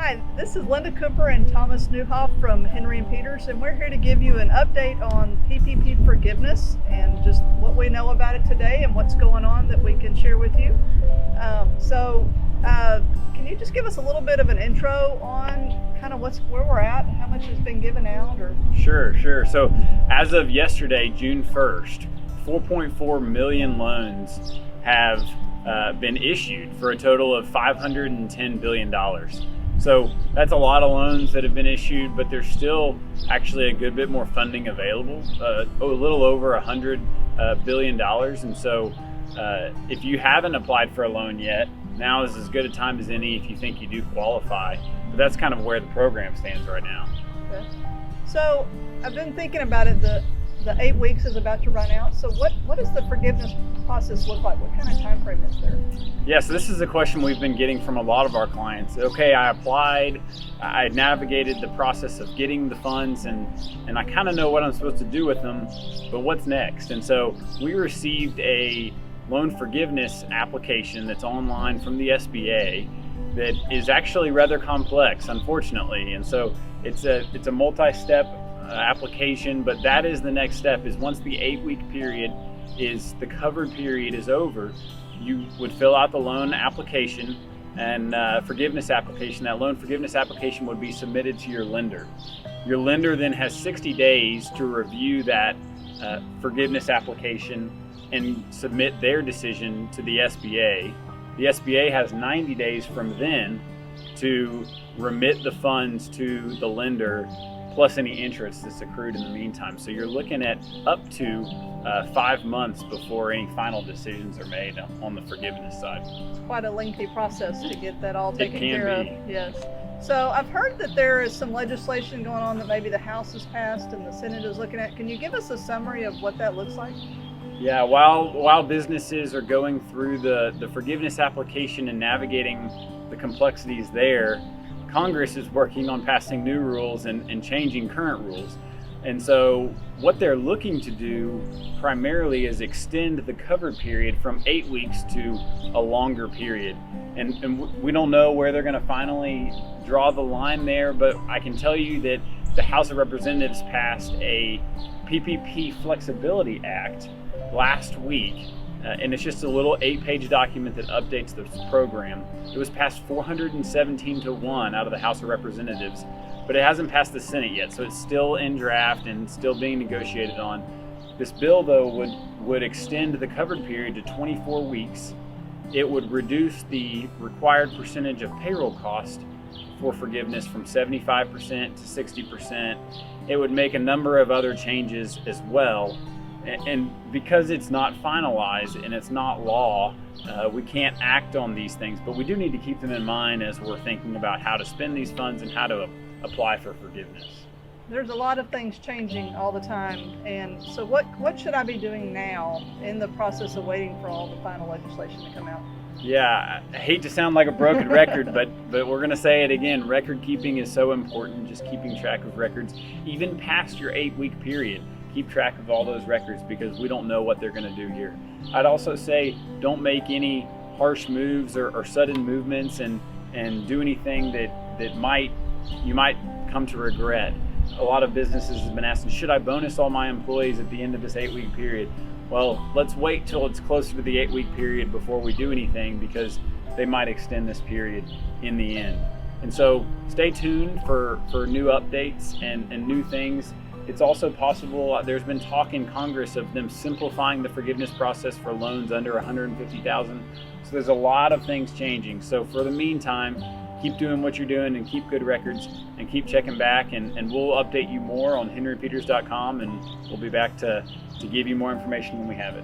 Hi, this is Linda Cooper and Thomas Neuhoff from Henry and Peters, and we're here to give you an update on PPP forgiveness and just what we know about it today and what's going on that we can share with you. Can you just give us a little bit of an intro on kind of where we're at and how much has been given out? Sure. So as of yesterday, June 1st, 4.4 million loans have been issued for a total of $510 billion. So that's a lot of loans that have been issued, but there's still actually a good bit more funding available, a little over $100 billion. And so if you haven't applied for a loan yet, now is as good a time as any if you think you do qualify. But that's kind of where the program stands right now. Okay. So I've been thinking about it. The 8 weeks is about to run out. So what does the forgiveness process look like? What kind of time frame is there? Yeah, so this is a question we've been getting from a lot of our clients. Okay, I applied, I navigated the process of getting the funds, and I kind of know what I'm supposed to do with them, but what's next? And so we received a loan forgiveness application that's online from the SBA that is actually rather complex, unfortunately. And so it's a multi-step application, but that is the next step. Is once the 8-week period is the covered period is over, you would fill out the loan application and forgiveness application. That loan forgiveness application would be submitted to your lender. Your lender then has 60 days to review that forgiveness application and submit their decision to the SBA. The SBA has 90 days from then to remit the funds to the lender, plus any interest that's accrued in the meantime. So you're looking at up to 5 months before any final decisions are made on the forgiveness side. It's quite a lengthy process to get that all taken care of. Yes. So I've heard that there is some legislation going on that maybe the House has passed and the Senate is looking at. Can you give us a summary of what that looks like? Yeah, while businesses are going through the forgiveness application and navigating the complexities there, Congress is working on passing new rules and changing current rules. And so what they're looking to do primarily is extend the covered period from 8 weeks to a longer period. And we don't know where they're going to finally draw the line there, but I can tell you that the House of Representatives passed a PPP Flexibility Act last week. And it's just a little 8-page document that updates this program. It was passed 417 to 1 out of the House of Representatives, but it hasn't passed the Senate yet, so it's still in draft and still being negotiated on. This bill, though, would extend the covered period to 24 weeks. It would reduce the required percentage of payroll cost for forgiveness from 75% to 60%. It would make a number of other changes as well. And because it's not finalized and it's not law, we can't act on these things, but we do need to keep them in mind as we're thinking about how to spend these funds and how to apply for forgiveness. There's a lot of things changing all the time, and so what should I be doing now in the process of waiting for all the final legislation to come out? Yeah, I hate to sound like a broken record, but we're going to say it again. Record keeping is so important, just keeping track of records, even past your 8-week period. Keep track of all those records because we don't know what they're going to do here. I'd also say don't make any harsh moves or sudden movements and do anything that you might come to regret. A lot of businesses have been asking, should I bonus all my employees at the end of this 8-week period? Well, let's wait till it's closer to the 8-week period before we do anything, because they might extend this period in the end. And so stay tuned for new updates and new things. It's also possible, there's been talk in Congress of them simplifying the forgiveness process for loans under $150,000. So there's a lot of things changing. So for the meantime, keep doing what you're doing and keep good records and keep checking back, and we'll update you more on henrypeters.com, and we'll be back to give you more information when we have it.